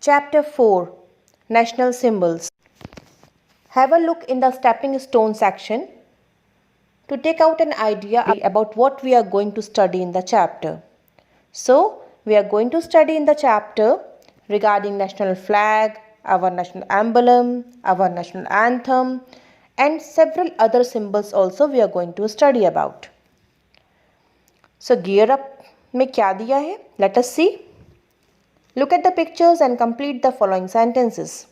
Chapter 4 National Symbols. Have a look in the stepping stone section to take out an idea about what we are going to study in the chapter. So, we are going to study in the chapter regarding national flag, our national emblem, our national anthem, and several other symbols also we are going to study about. So, gear up में क्या दिया है? Let us see. Look at the pictures and complete the following sentences.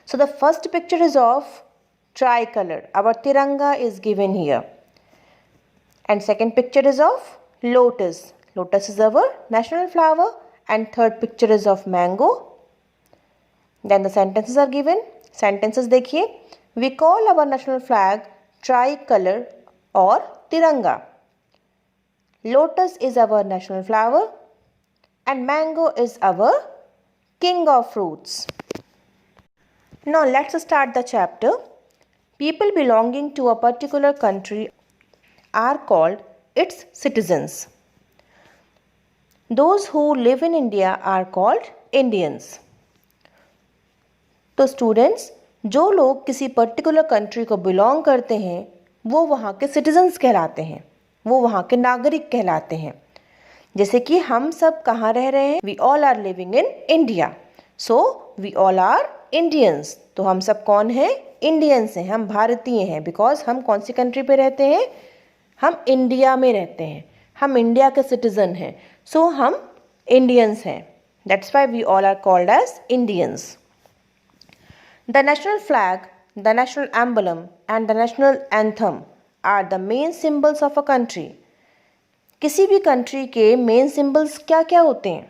So the first picture is of tricolor. Our Tiranga is given here. And second picture is of lotus. Lotus is our national flower. And third picture is of mango. Then the sentences are given. Sentences देखिए. We call our national flag tricolor or Tiranga. Lotus is our national flower. And mango is our king of fruits. Now let's start the chapter. People belonging to a particular country are called its citizens. Those who live in India are called Indians. तो students, जो लोग किसी particular country को belong करते हैं वो वहाँ के सिटीजन्स कहलाते हैं, वो वहाँ के नागरिक कहलाते हैं. जैसे कि हम सब कहाँ रह रहे हैं? We all are living in India, so we all are Indians. तो हम सब कौन हैं? इंडियंस हैं, हम भारतीय हैं. बिकॉज हम कौन सी कंट्री पे रहते हैं? हम इंडिया में रहते हैं, हम इंडिया के सिटीजन हैं, सो हम इंडियंस हैं. That's why we all are called as Indians. The national flag, the national emblem and the national anthem are the main symbols of a country. किसी भी कंट्री के मेन सिंबल्स क्या क्या होते हैं?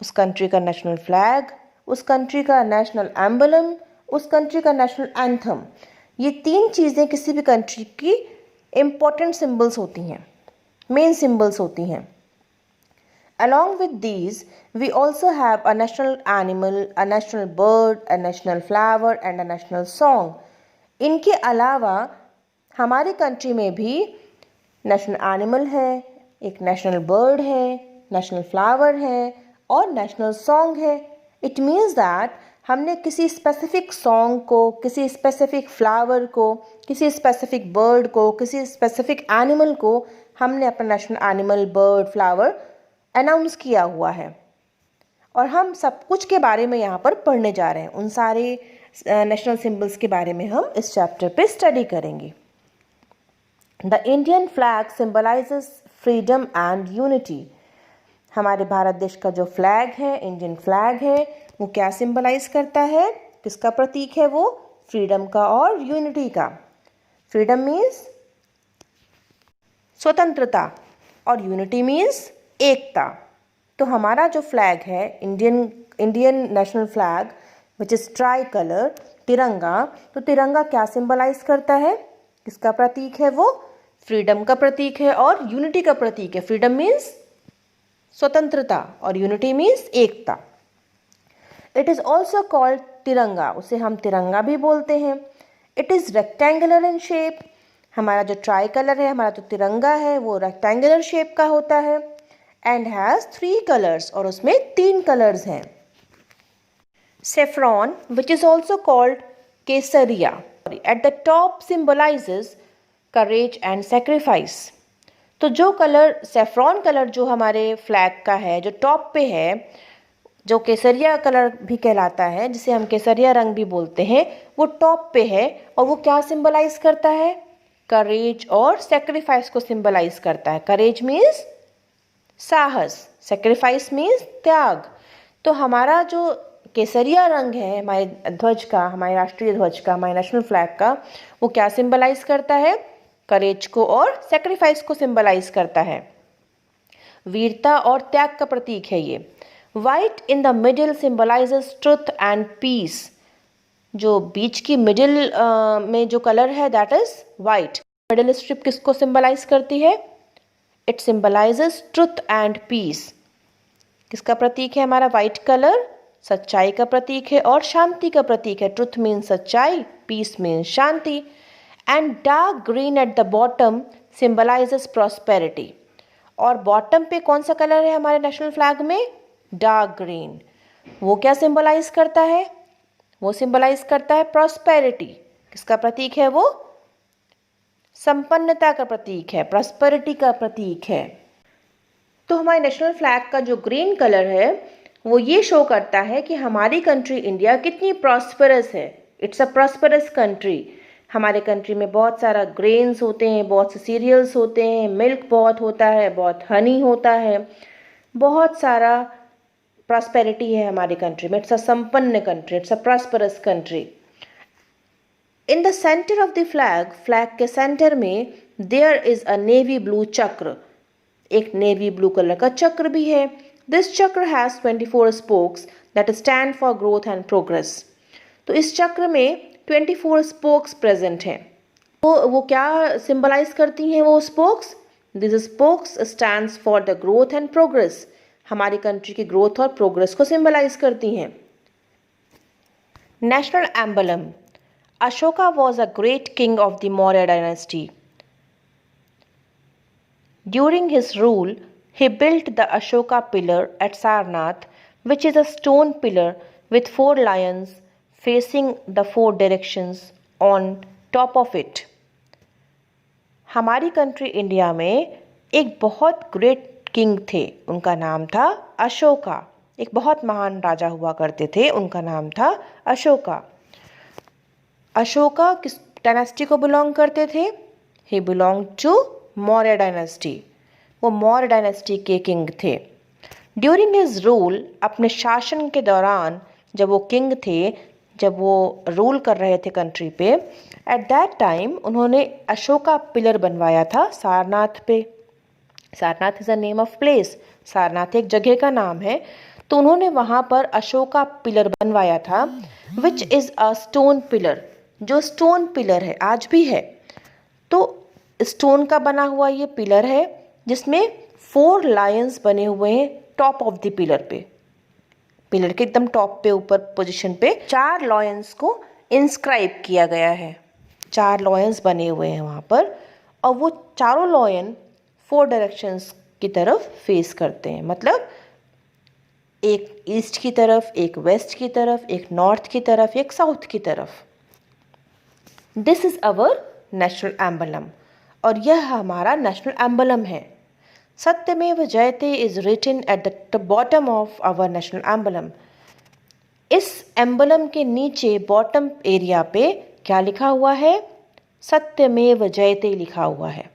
उस कंट्री का नेशनल फ्लैग, उस कंट्री का नेशनल एम्बलम, उस कंट्री का नेशनल एंथम. ये तीन चीज़ें किसी भी कंट्री की इम्पोर्टेंट सिंबल्स होती हैं, मेन सिंबल्स होती हैं. Along with these we also have a national animal, a national bird, a national flower and a national song. इनके अलावा हमारी कंट्री में भी नेशनल एनिमल है, एक नेशनल बर्ड है, नेशनल फ्लावर है और नेशनल सॉन्ग है. इट मीन्स दैट हमने किसी स्पेसिफिक सॉन्ग को, किसी स्पेसिफिक फ्लावर को, किसी स्पेसिफिक बर्ड को, किसी स्पेसिफिक एनिमल को हमने अपना national animal, bird, flower announce किया हुआ है. और हम सब कुछ के बारे में यहाँ पर पढ़ने जा रहे हैं. उन सारे नेशनल सिम्बल्स के बारे में हम इस चैप्टर पे स्टडी करेंगे. The Indian flag symbolises freedom and unity. हमारे भारत देश का जो फ्लैग है, इंडियन फ्लैग है, वो क्या सिंबलाइज करता है? किसका प्रतीक है वो? फ्रीडम का और यूनिटी का. फ्रीडम मीन्स स्वतंत्रता और यूनिटी मीन्स एकता. तो हमारा जो फ्लैग है, Indian national flag which is try colour, तिरंगा, तो तिरंगा क्या सिंबलाइज करता है? किसका प्रतीक है वो? फ्रीडम का प्रतीक है और यूनिटी का प्रतीक है. फ्रीडम मीन्स स्वतंत्रता और unity means Ekta. It is also called तिरंगा, उसे हम तिरंगा भी बोलते हैं. It is rectangular in shape. हमारा जो ट्राई कलर है, हमारा जो तिरंगा है, वो रेक्टेंगुलर शेप का होता है. एंड हैज़ 3 कलर्स, और उसमें 3 कलर्स हैं. Saffron which is also called Kesariya at the top symbolises courage and sacrifice. तो जो कलर, सेफ्रॉन कलर जो हमारे फ्लैग का है, जो टॉप पे है, जो केसरिया कलर भी कहलाता है, जिसे हम केसरिया रंग भी बोलते हैं, वो टॉप पे है. और वो क्या सिंबलाइज करता है? करेज और सेक्रीफाइस को सिंबलाइज करता है. करेज मीन्स साहस, सेक्रीफाइस मीन्स त्याग. तो हमारा जो केसरिया रंग है हमारे ध्वज का, हमारे राष्ट्रीय ध्वज का, हमारे नेशनल फ्लैग का, वो क्या सिंबलाइज करता है? करेज को और सेक्रीफाइस को सिंबलाइज करता है. वीरता और त्याग का प्रतीक है ये. White in the middle symbolises truth and peace. जो बीच की मिडिल में जो कलर है, that is white. Middle strip किसको सिंबलाइज करती है? It symbolises truth and peace. किसका प्रतीक है हमारा वाइट कलर? सच्चाई का प्रतीक है और शांति का प्रतीक है. ट्रुथ मीन्स सच्चाई, पीस मीन्स शांति. And dark green at the bottom symbolises prosperity. और बॉटम पे कौन सा कलर है हमारे नेशनल फ्लैग में? Dark green. वो क्या सिंबलाइज करता है? वो सिंबलाइज करता है प्रॉस्पेरिटी। किसका प्रतीक है वो? संपन्नता का प्रतीक है, प्रॉस्पेरिटी का प्रतीक है। तो हमारे नेशनल फ्लैग का जो ग्रीन कलर है वो ये शो करता है कि हमारी कंट्री इंडिया कितनी प्रॉस्पेरस है। It's a prosperous country. हमारे कंट्री में बहुत सारा ग्रेन्स होते हैं, बहुत से सीरियल्स होते हैं, मिल्क बहुत होता है, बहुत हनी होता है, बहुत सारा प्रॉस्पेरिटी है हमारी कंट्री में। इट्स अ संपन्न country, it's a prosperous country. In the centre of the flag, flag के सेंटर में there is a navy blue chakra. एक नेवी ब्लू कलर का चक्र भी है। दिस चक्र has 24 spokes that stand for growth and progress. तो इस चक्र में 24 स्पोक्स प्रेजेंट हैं। वो क्या सिंबलाइज करती हैं वो spokes? This spokes stands for the growth and progress. हमारी कंट्री की ग्रोथ और प्रोग्रेस को सिंबलाइज करती हैं। National emblem. Ashoka was a great king of the Maurya dynasty. During his rule, he built the Ashoka pillar at Sarnath, which is a stone pillar with 4 lions facing the 4 directions on top of it. हमारी country India में एक बहुत great king थे, उनका नाम था अशोका। एक बहुत महान राजा हुआ करते थे, उनका नाम था अशोका। अशोका किस डायनेस्टी को बिलोंग करते थे? ही बिलोंग टू मौर्य डायनेस्टी। वो मौर्य डायनेस्टी के किंग थे। ड्यूरिंग हिज रूल, अपने शासन के दौरान, जब वो किंग थे, जब वो रूल कर रहे थे कंट्री पे, एट दैट टाइम उन्होंने अशोका पिलर बनवाया था सारनाथ पे। Sarnath is a name of place. Sarnath एक जगह का नाम है। तो उन्होंने वहाँ पर अशोका पिलर बनवाया था, which is a stone pillar, जो स्टोन पिलर है, आज भी है। तो स्टोन का बना हुआ ये पिलर है जिसमें 4 लायंस बने हुए हैं टॉप ऑफ द पिलर पे। पिलर के एकदम टॉप पे, ऊपर पोजीशन पे 4 लायंस को इंस्क्राइब किया गया है। 4 लायंस बने हुए हैं वहाँ पर, और वो चारों लायन 4 डायरेक्शंस की तरफ फेस करते हैं। मतलब एक ईस्ट की तरफ, एक वेस्ट की तरफ, एक नॉर्थ की तरफ, एक साउथ की तरफ। This is our national emblem, और यह हमारा नेशनल एम्बलम है। Satyameva Jayate is written at the bottom of our national emblem. इस एम्बलम के नीचे बॉटम एरिया पे क्या लिखा हुआ है? सत्यमेव जयते लिखा हुआ है,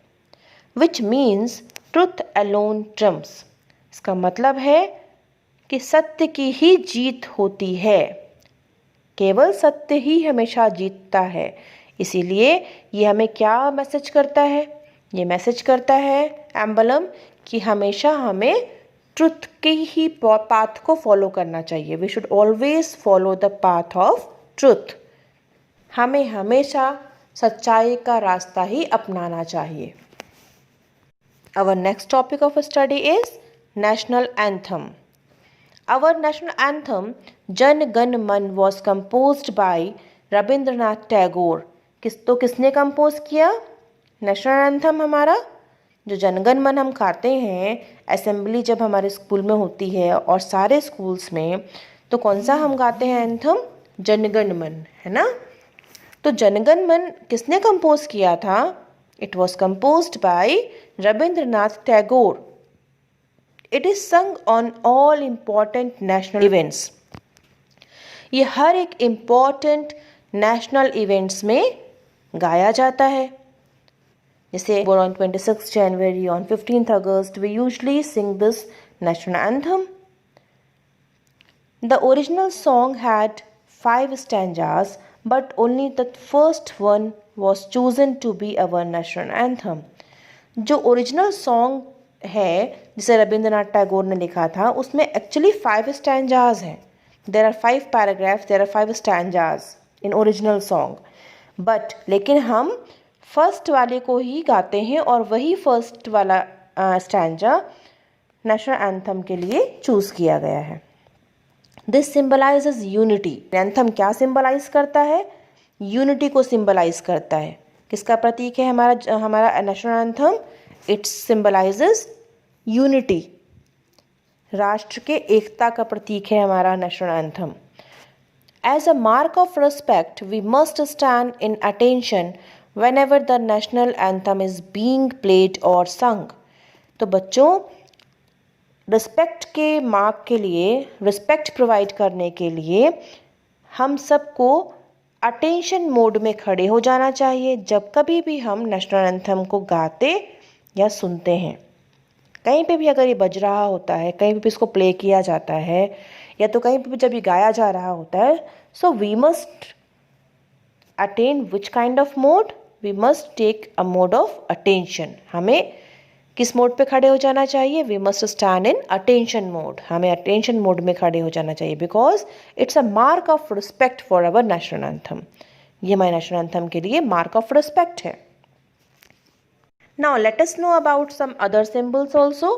which means truth alone Trump's. इसका मतलब है कि सत्य की ही जीत होती है, केवल सत्य ही हमेशा जीतता है। इसीलिए ये हमें क्या मैसेज करता है? ये मैसेज करता है एम्बलम कि हमेशा हमें ट्रुथ के ही पाथ को फॉलो करना चाहिए। We should always follow the path of truth. हमें हमेशा सच्चाई का रास्ता ही अपनाना चाहिए। Our next topic of study is National Anthem. Our national anthem Jan Gan Man was composed by Rabindranath Tagore. किसने कंपोज किया नेशनल एंथम हमारा? जो जनगण मन हम खाते हैं असेंबली जब हमारे स्कूल में होती है और सारे स्कूल्स में, तो कौन सा हम गाते हैं एंथम? जनगण मन, है ना? तो जनगण मन किसने कंपोज किया था? It was composed bye Rabindranath Tagore. It is संग on all important national events. ये हर एक इम्पॉर्टेंट नेशनल इवेंट्स में गाया जाता है। जैसे on 26 January, on 15th August, we usually sing this national anthem. The original song had 5 stanzas, but only the first one was chosen to be our national anthem. जो original song है जिसे रविंद्रनाथ टैगोर ने लिखा था, उसमें एक्चुअली 5 स्टैंजाज हैं। There are 5 paragraphs, there are 5 stanzas in original song, but लेकिन हम फर्स्ट वाले को ही गाते हैं और वही फर्स्ट वाला स्टैंजा नेशनल एंथम के लिए चूज़ किया गया है। This symbolises unity. एंथम क्या सिंबलाइज करता है? यूनिटी को सिंबलाइज करता है। किसका प्रतीक है हमारा national anthem? It symbolises unity. राष्ट्र के एकता का प्रतीक है हमारा national anthem. As a mark of respect we must stand in attention whenever the national anthem is being played or sung। तो बच्चों, रिस्पेक्ट के मार्क के लिए, रिस्पेक्ट प्रोवाइड करने के लिए हम सबको अटेंशन मोड में खड़े हो जाना चाहिए जब कभी भी हम नेशनल एंथम को गाते या सुनते हैं। कहीं पे भी अगर ये बज रहा होता है, कहीं भी इसको प्ले किया जाता है, या तो कहीं भी जब ये गाया जा रहा होता है, so we must attain which kind of mode? We must take a mode of attention. हमें किस मोड पे खड़े हो जाना चाहिए? We must stand in attention mode. हमें अटेंशन मोड में खड़े हो जाना चाहिए because it's a mark of respect for our national anthem. ये हमारे नेशनल एंथम के लिए मार्क ऑफ रिस्पेक्ट है। Now let us know about some other symbols also.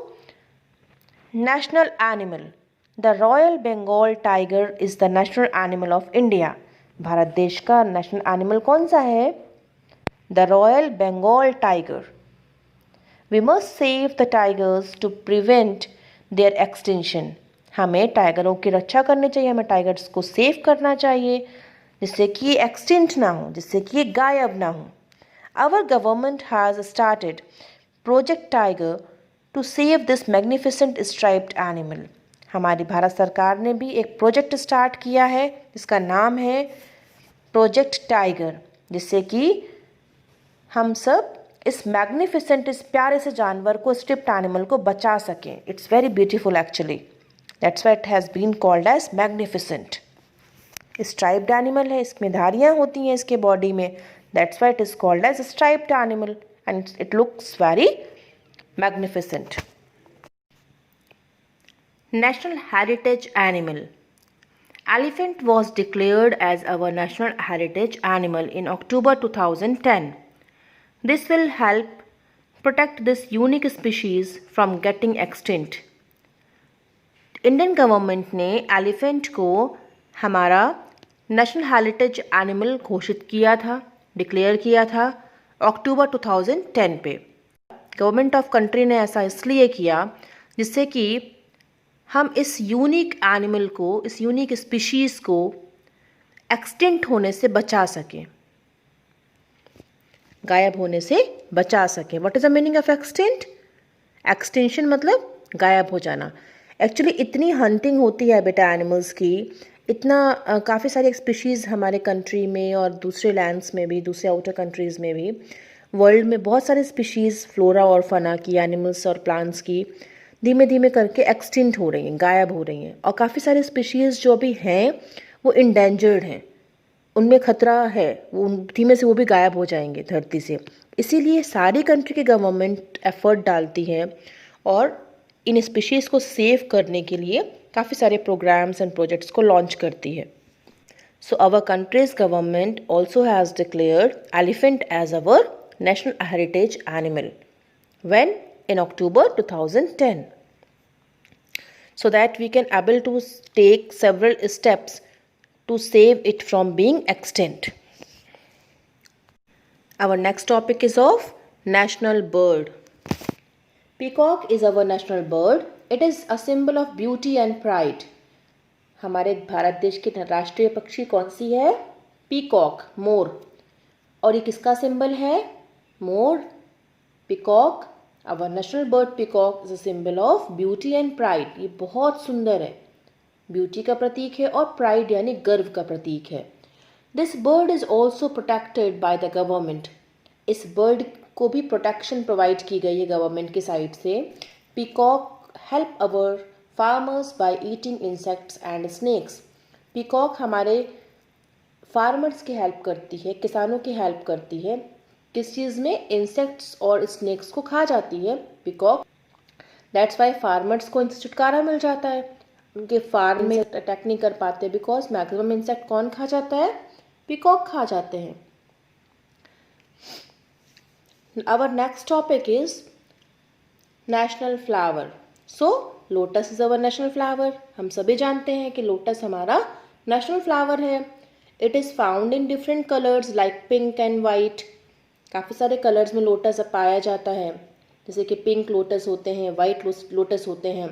National animal, the royal Bengal tiger is the national animal of India. Bharat देश का national animal कौन सा है? The royal Bengal tiger. We must save the tigers to prevent their extinction. हमें टाइगरों की रक्षा करनी चाहिए, हमें टाइगर्स को सेव करना चाहिए जिससे कि ये एक्सटिंक्ट ना हो, जिससे कि ये गायब ना हो। Our government has started project tiger to save this magnificent striped animal. हमारी भारत सरकार ने भी एक प्रोजेक्ट स्टार्ट किया है जिसका नाम है प्रोजेक्ट टाइगर, जिससे कि हम सब इस मैग्निफिसेंट, इस प्यारे से जानवर को, स्ट्रिप्ड एनिमल को बचा सकें। It's very beautiful actually, that's why it has been called as magnificent. Striped animal है, इसमें धारियाँ होती हैं इसके बॉडी में, that's why it is called as striped animal and it looks very magnificent. National heritage animal, elephant was declared as our national heritage animal in October 2010. This will help protect this unique species from getting extinct. Indian government ने elephant को हमारा national heritage animal घोषित किया था, declare किया था अक्टूबर 2010 पे। Government of country ने ऐसा इसलिए किया जिससे कि हम इस यूनिक एनिमल को, इस यूनिक स्पीशीज़ को एक्सटिंक्ट होने से बचा सकें, गायब होने से बचा सकें। What is the meaning of extinct? Extinction मतलब गायब हो जाना। एक्चुअली इतनी हंटिंग होती है बेटा एनिमल्स की, इतना काफ़ी सारी स्पीशीज़ हमारे कंट्री में और दूसरे लैंड्स में भी, दूसरे आउटर कंट्रीज़ में भी, वर्ल्ड में बहुत सारे स्पीशीज़, फ्लोरा और फना की, एनिमल्स और प्लांट्स की धीमे धीमे करके एक्सटिंक्ट हो रही हैं, गायब हो रही हैं। और काफ़ी सारे स्पीशीज़ जो अभी हैं वो इंडेंजर्ड हैं, उनमें खतरा है, वो धीमे से वो भी गायब हो जाएंगे धरती से। इसीलिए सारी कंट्री की गवर्नमेंट एफर्ट डालती है और इन स्पीशीज़ को सेव करने के लिए काफ़ी सारे प्रोग्राम्स एंड प्रोजेक्ट्स को लॉन्च करती है। So our country's government also has declared elephant as our national heritage animal when in October 2010, so that we can able to take several steps to save it from being extinct. Our next topic is of national bird. Peacock is our national bird. It is a symbol of beauty and pride. हमारे भारत देश की राष्ट्रीय पक्षी कौन सी है? Peacock, मोर। और ये किसका सिंबल है? मोर, peacock. Our national bird peacock is a symbol of beauty and pride. ये बहुत सुंदर है, ब्यूटी का प्रतीक है और प्राइड यानी गर्व का प्रतीक है। This bird is also protected by the government. इस बर्ड को भी प्रोटेक्शन प्रोवाइड की गई है गवर्नमेंट की साइड से। Peacock help our farmers by eating insects and snacks. Peacock हमारे फार्मर्स की हेल्प करती है, किसानों की हेल्प करती है। किस चीज़ में? इंसेक्ट्स और स्नेक्स को खा जाती है पीकॉक। दैट्स वाई फार्मर्स को इनसे छुटकारा मिल जाता है, उनके फार्म में अटैक नहीं कर पाते बिकॉज मैक्सिमम इंसेक्ट कौन खा जाता है? पीकॉक खा जाते हैं। Our next topic is national flower. So lotus is our national flower. हम सभी जानते हैं कि लोटस हमारा नेशनल फ्लावर है। It is found in different colours like pink and white. काफ़ी सारे कलर्स में लोटस पाया जाता है, जैसे कि पिंक लोटस होते हैं, वाइट लोटस होते हैं।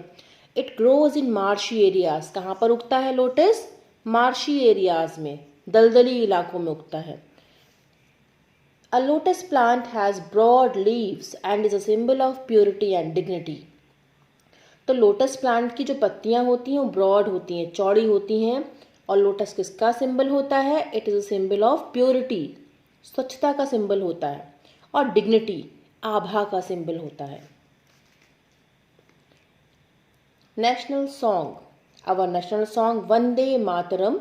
It grows in marshy areas. कहाँ पर उगता है लोटस? मार्शी एरियाज में, दलदली इलाकों में उगता है। A lotus plant has broad leaves and is a symbol of purity and dignity. तो लोटस प्लांट की जो पत्तियां होती हैं वो ब्रॉड होती हैं, चौड़ी होती हैं, और लोटस किसका सिंबल होता है? It is a symbol of purity, स्वच्छता का सिंबल होता है, और डिग्निटी, आभा का सिंबल होता है। National song, our national song Vande Mataram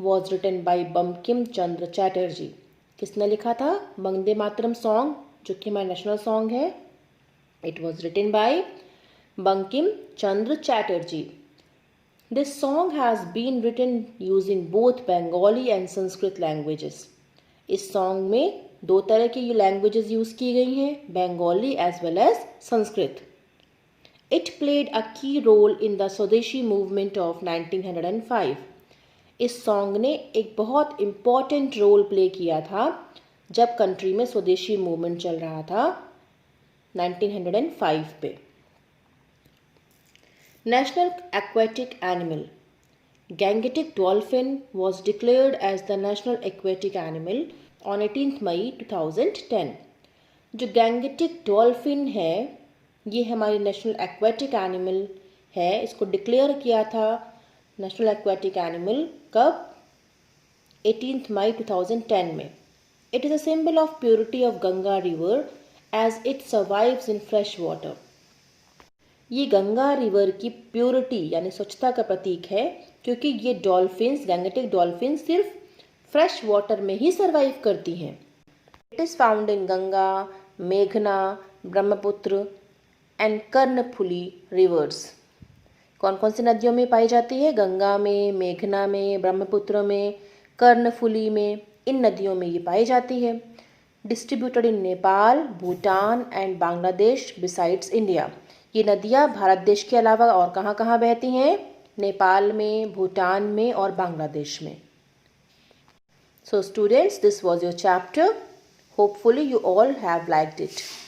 was written by Bankim Chandra Chatterjee. किसने लिखा था वंदे मातरम सॉन्ग, जो कि हमारा नेशनल सॉन्ग है? It was written by Bankim Chandra Chatterjee. This song has been written using both Bengali and Sanskrit languages. इस सॉन्ग में दो तरह की लैंग्वेजेस यूज़ की गई हैं, Bengali as well as Sanskrit. It played a key role in the स्वदेशी मूवमेंट ऑफ 1905। इस सॉन्ग ने एक बहुत इम्पॉर्टेंट रोल प्ले किया था जब कंट्री में स्वदेशी मूवमेंट चल रहा था 1905 पे। National aquatic animal, Gangetic dolphin was declared as the national aquatic animal on 18 मई 2010। जो गैंगेटिक डॉल्फिन है ये हमारी नेशनल एक्वेटिक एनिमल है। इसको डिक्लेयर किया था नेशनल एक्वेटिक एनिमल कब? 18 मई 2010 में। It is a symbol of purity of Ganga river as it survives in fresh water. ये गंगा रिवर की प्योरिटी यानी स्वच्छता का प्रतीक है, क्योंकि ये डॉल्फिन्स, गैंगेटिक डॉल्फिन सिर्फ फ्रेश वाटर में ही सर्वाइव करती हैं। इट इज़ फाउंड इन गंगा, मेघना, ब्रह्मपुत्र एंड कर्णफुली रिवर्स। कौन कौन सी नदियों में पाई जाती है? गंगा में, मेघना में, ब्रह्मपुत्र में, कर्णफुली में, इन नदियों में ये पाई जाती है। Distributed in Nepal, Bhutan and Bangladesh besides India. ये नदियाँ भारत देश के अलावा और कहाँ कहाँ बहती हैं? नेपाल में, भूटान में और बांग्लादेश में। So students, this was your chapter. Hopefully you all have liked it.